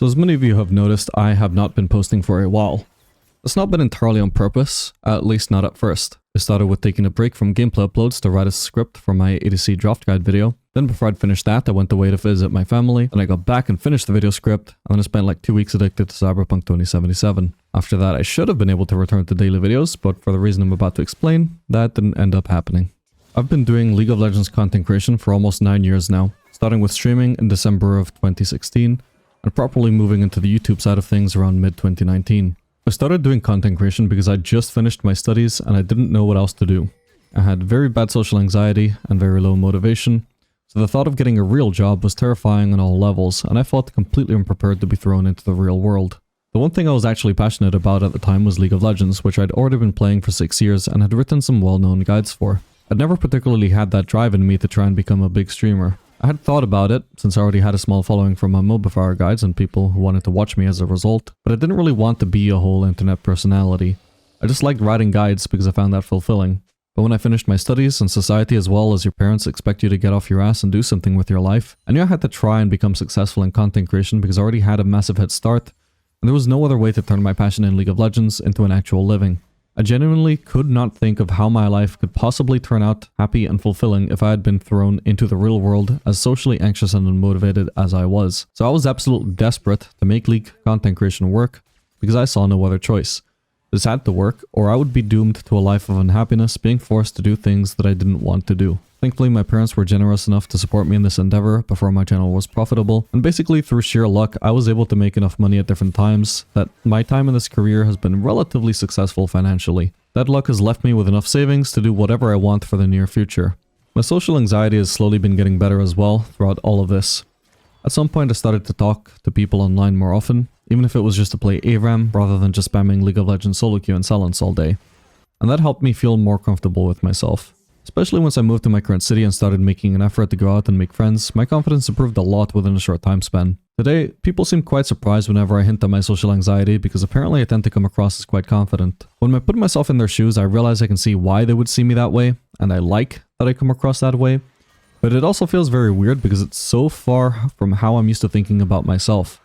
So as many of you have noticed, I have not been posting for a while. It's not been entirely on purpose, at least not at first. I started with taking a break from gameplay uploads to write a script for my ADC draft guide video. Then before I'd finished that, I went away to visit my family, then I got back and finished the video script, and then I spent like 2 weeks addicted to Cyberpunk 2077. After that, I should have been able to return to daily videos, but for the reason I'm about to explain, that didn't end up happening. I've been doing League of Legends content creation for almost 9 years now, starting with streaming in December of 2016, and properly moving into the YouTube side of things around mid-2019. I started doing content creation because I just finished my studies and I didn't know what else to do. I had very bad social anxiety and very low motivation, so the thought of getting a real job was terrifying on all levels, and I felt completely unprepared to be thrown into the real world. The one thing I was actually passionate about at the time was League of Legends, which I'd already been playing for 6 years and had written some well-known guides for. I'd never particularly had that drive in me to try and become a big streamer. I had thought about it, since I already had a small following from my Mobifire guides and people who wanted to watch me as a result, but I didn't really want to be a whole internet personality. I just liked writing guides because I found that fulfilling. But when I finished my studies, and society as well as your parents expect you to get off your ass and do something with your life, I knew I had to try and become successful in content creation because I already had a massive head start, and there was no other way to turn my passion in League of Legends into an actual living. I genuinely could not think of how my life could possibly turn out happy and fulfilling if I had been thrown into the real world as socially anxious and unmotivated as I was. So I was absolutely desperate to make League content creation work because I saw no other choice. This had to work, or I would be doomed to a life of unhappiness, being forced to do things that I didn't want to do. Thankfully, my parents were generous enough to support me in this endeavor before my channel was profitable, and basically through sheer luck, I was able to make enough money at different times that my time in this career has been relatively successful financially. That luck has left me with enough savings to do whatever I want for the near future. My social anxiety has slowly been getting better as well throughout all of this. At some point I started to talk to people online more often, even if it was just to play ARAM rather than just spamming League of Legends solo queue and silence all day. And that helped me feel more comfortable with myself. Especially once I moved to my current city and started making an effort to go out and make friends, my confidence improved a lot within a short time span. Today, people seem quite surprised whenever I hint at my social anxiety because apparently I tend to come across as quite confident. When I put myself in their shoes, I realize I can see why they would see me that way, and I like that I come across that way. But it also feels very weird because it's so far from how I'm used to thinking about myself.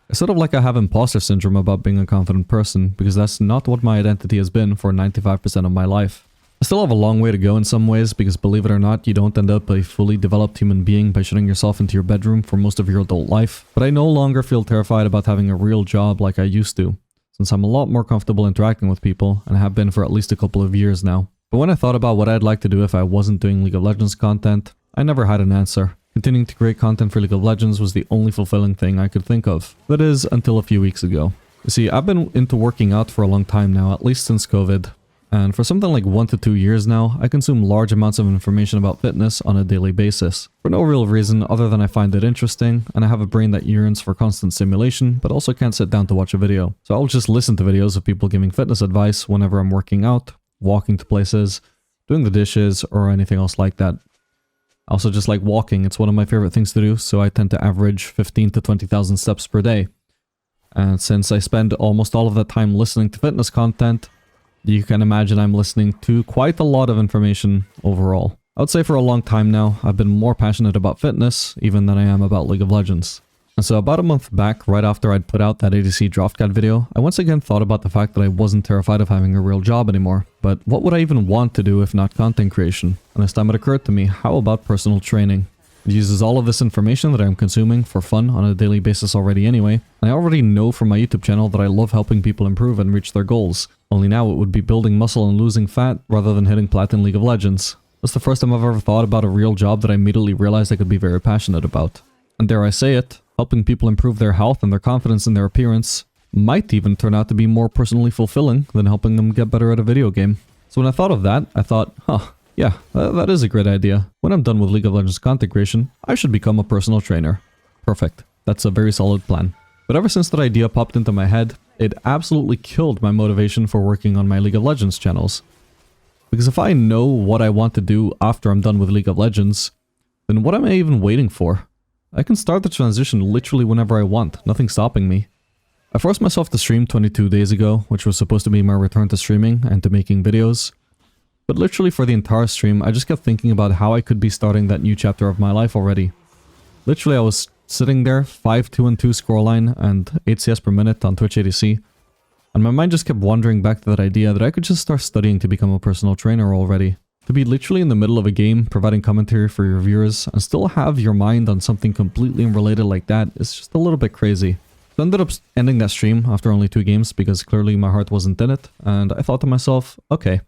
It's sort of like I have imposter syndrome about being a confident person because that's not what my identity has been for 95% of my life. I still have a long way to go in some ways because believe it or not, you don't end up a fully developed human being by shutting yourself into your bedroom for most of your adult life. But I no longer feel terrified about having a real job like I used to, since I'm a lot more comfortable interacting with people and have been for at least a couple of years now. But when I thought about what I'd like to do if I wasn't doing League of Legends content, I never had an answer. Continuing to create content for League of Legends was the only fulfilling thing I could think of. That is, until a few weeks ago. You see, I've been into working out for a long time now, at least since COVID. And for something like 1 to 2 years now, I consume large amounts of information about fitness on a daily basis. For no real reason other than I find it interesting, and I have a brain that yearns for constant stimulation, but also can't sit down to watch a video. So I'll just listen to videos of people giving fitness advice whenever I'm working out, walking to places, doing the dishes, or anything else like that. I also just like walking, it's one of my favorite things to do, so I tend to average 15 to 20,000 steps per day. And since I spend almost all of that time listening to fitness content, you can imagine I'm listening to quite a lot of information overall. I would say for a long time now, I've been more passionate about fitness even than I am about League of Legends. And so about a month back, right after I'd put out that ADC draft guide video, I once again thought about the fact that I wasn't terrified of having a real job anymore. But what would I even want to do if not content creation? And this time it occurred to me, how about personal training? It uses all of this information that I'm consuming for fun on a daily basis already anyway, and I already know from my YouTube channel that I love helping people improve and reach their goals. Only now it would be building muscle and losing fat rather than hitting plat in League of Legends. That's the first time I've ever thought about a real job that I immediately realized I could be very passionate about. And dare I say it, helping people improve their health and their confidence in their appearance might even turn out to be more personally fulfilling than helping them get better at a video game. So when I thought of that, I thought, yeah, that is a great idea. When I'm done with League of Legends content creation, I should become a personal trainer. Perfect. That's a very solid plan. But ever since that idea popped into my head, it absolutely killed my motivation for working on my League of Legends channels. Because if I know what I want to do after I'm done with League of Legends, then what am I even waiting for? I can start the transition literally whenever I want, nothing stopping me. I forced myself to stream 22 days ago, which was supposed to be my return to streaming and to making videos. But literally for the entire stream, I just kept thinking about how I could be starting that new chapter of my life already. Literally, I was sitting there, 5-2-2 scoreline and 8 CS per minute on Twitch ADC. And my mind just kept wandering back to that idea that I could just start studying to become a personal trainer already. To be literally in the middle of a game, providing commentary for your viewers, and still have your mind on something completely unrelated like that is just a little bit crazy. So I ended up ending that stream after only 2 games because clearly my heart wasn't in it, and I thought to myself, okay,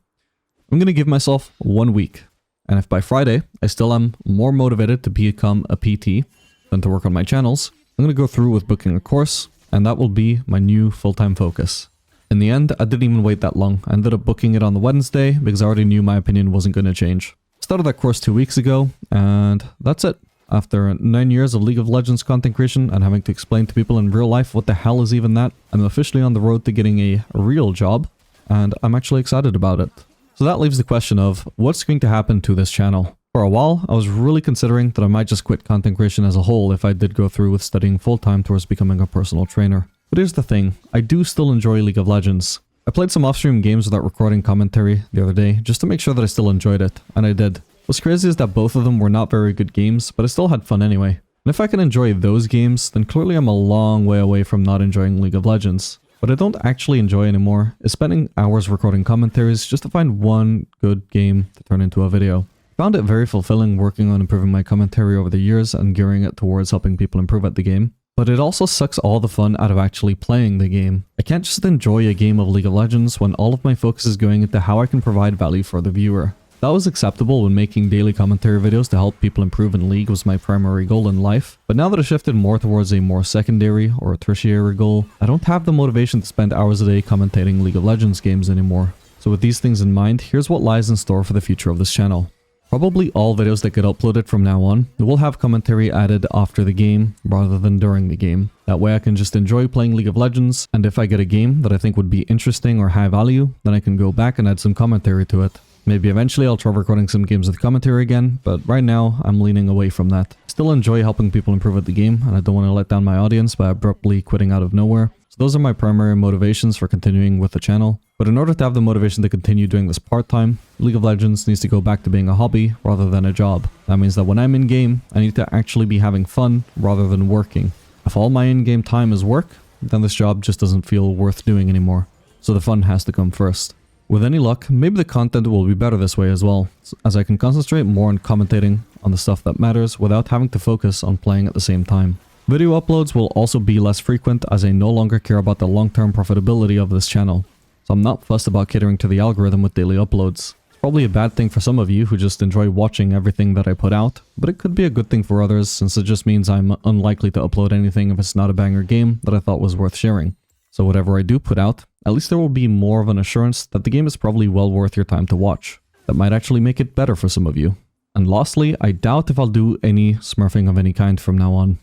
I'm gonna give myself 1 week. And if by Friday I still am more motivated to become a PT than to work on my channels, I'm gonna go through with booking a course, and that will be my new full-time focus. In the end, I didn't even wait that long. I ended up booking it on the Wednesday because I already knew my opinion wasn't going to change. Started that course 2 weeks ago, and that's it. After 9 years of League of Legends content creation and having to explain to people in real life what the hell is even that, I'm officially on the road to getting a real job, and I'm actually excited about it. So that leaves the question of, what's going to happen to this channel? For a while, I was really considering that I might just quit content creation as a whole if I did go through with studying full-time towards becoming a personal trainer. But here's the thing, I do still enjoy League of Legends. I played some off-stream games without recording commentary the other day, just to make sure that I still enjoyed it, and I did. What's crazy is that both of them were not very good games, but I still had fun anyway. And if I can enjoy those games, then clearly I'm a long way away from not enjoying League of Legends. What I don't actually enjoy anymore is spending hours recording commentaries just to find one good game to turn into a video. I found it very fulfilling working on improving my commentary over the years and gearing it towards helping people improve at the game. But it also sucks all the fun out of actually playing the game. I can't just enjoy a game of League of Legends when all of my focus is going into how I can provide value for the viewer. That was acceptable when making daily commentary videos to help people improve in League was my primary goal in life, but now that I've shifted more towards a more secondary or tertiary goal, I don't have the motivation to spend hours a day commentating League of Legends games anymore. So with these things in mind, here's what lies in store for the future of this channel. Probably all videos that get uploaded from now on will have commentary added after the game rather than during the game. That way I can just enjoy playing League of Legends, and if I get a game that I think would be interesting or high value, then I can go back and add some commentary to it. Maybe eventually I'll try recording some games with commentary again, but right now I'm leaning away from that. Still enjoy helping people improve at the game, and I don't want to let down my audience by abruptly quitting out of nowhere. So those are my primary motivations for continuing with the channel. But in order to have the motivation to continue doing this part-time, League of Legends needs to go back to being a hobby rather than a job. That means that when I'm in-game, I need to actually be having fun rather than working. If all my in-game time is work, then this job just doesn't feel worth doing anymore. So the fun has to come first. With any luck, maybe the content will be better this way as well, as I can concentrate more on commentating on the stuff that matters without having to focus on playing at the same time. Video uploads will also be less frequent as I no longer care about the long-term profitability of this channel. So I'm not fussed about catering to the algorithm with daily uploads. It's probably a bad thing for some of you who just enjoy watching everything that I put out, but it could be a good thing for others since it just means I'm unlikely to upload anything if it's not a banger game that I thought was worth sharing. So whatever I do put out, at least there will be more of an assurance that the game is probably well worth your time to watch. That might actually make it better for some of you. And lastly, I doubt if I'll do any smurfing of any kind from now on.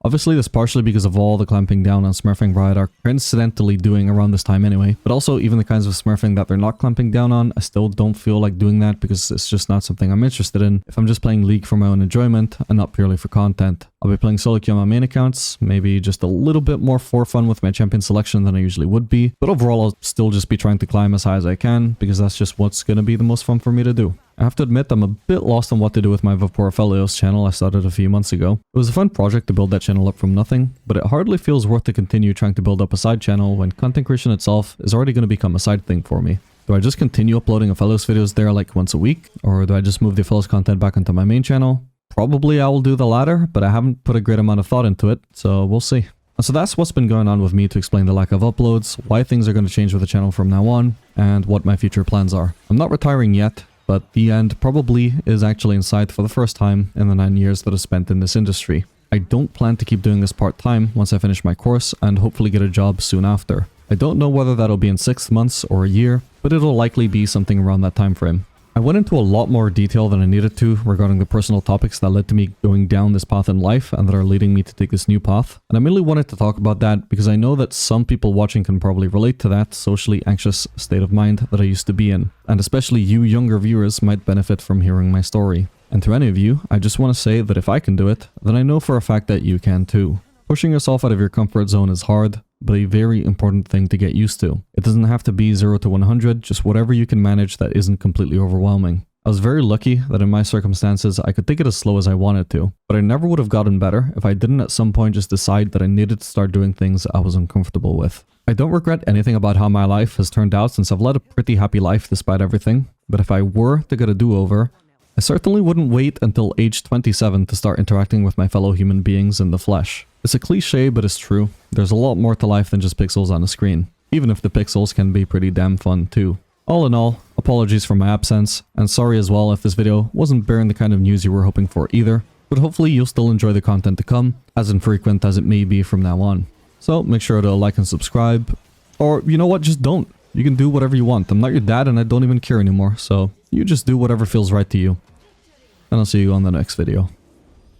Obviously, this partially because of all the clamping down on smurfing Riot are coincidentally doing around this time anyway, but also even the kinds of smurfing that they're not clamping down on, I still don't feel like doing that because it's just not something I'm interested in if I'm just playing League for my own enjoyment and not purely for content. I'll be playing solo queue on my main accounts, maybe just a little bit more for fun with my champion selection than I usually would be, but overall I'll still just be trying to climb as high as I can because that's just what's gonna be the most fun for me to do. I have to admit I'm a bit lost on what to do with my Vaporfelios channel I started a few months ago. It was a fun project to build that channel up from nothing, but it hardly feels worth to continue trying to build up a side channel when content creation itself is already going to become a side thing for me. Do I just continue uploading Fellows videos there like once a week, or do I just move the Fellows content back onto my main channel? Probably I will do the latter, but I haven't put a great amount of thought into it, so we'll see. So that's what's been going on with me to explain the lack of uploads, why things are going to change with the channel from now on, and what my future plans are. I'm not retiring yet, but the end probably is actually in sight for the first time in the 9 years that I've spent in this industry. I don't plan to keep doing this part-time once I finish my course and hopefully get a job soon after. I don't know whether that'll be in 6 months or a year, but it'll likely be something around that time frame. I went into a lot more detail than I needed to regarding the personal topics that led to me going down this path in life and that are leading me to take this new path. And I mainly wanted to talk about that because I know that some people watching can probably relate to that socially anxious state of mind that I used to be in. And especially you younger viewers might benefit from hearing my story. And to any of you, I just want to say that if I can do it, then I know for a fact that you can too. Pushing yourself out of your comfort zone is hard, but a very important thing to get used to. It doesn't have to be 0 to 100, just whatever you can manage that isn't completely overwhelming. I was very lucky that in my circumstances I could take it as slow as I wanted to, but I never would have gotten better if I didn't at some point just decide that I needed to start doing things I was uncomfortable with. I don't regret anything about how my life has turned out since I've led a pretty happy life despite everything, but if I were to get a do-over, I certainly wouldn't wait until age 27 to start interacting with my fellow human beings in the flesh. It's a cliche, but it's true. There's a lot more to life than just pixels on a screen, even if the pixels can be pretty damn fun too. All in all, apologies for my absence, and sorry as well if this video wasn't bearing the kind of news you were hoping for either, but hopefully you'll still enjoy the content to come, as infrequent as it may be from now on. So make sure to like and subscribe, or you know what, just don't. You can do whatever you want. I'm not your dad and I don't even care anymore, so you just do whatever feels right to you. And I'll see you on the next video.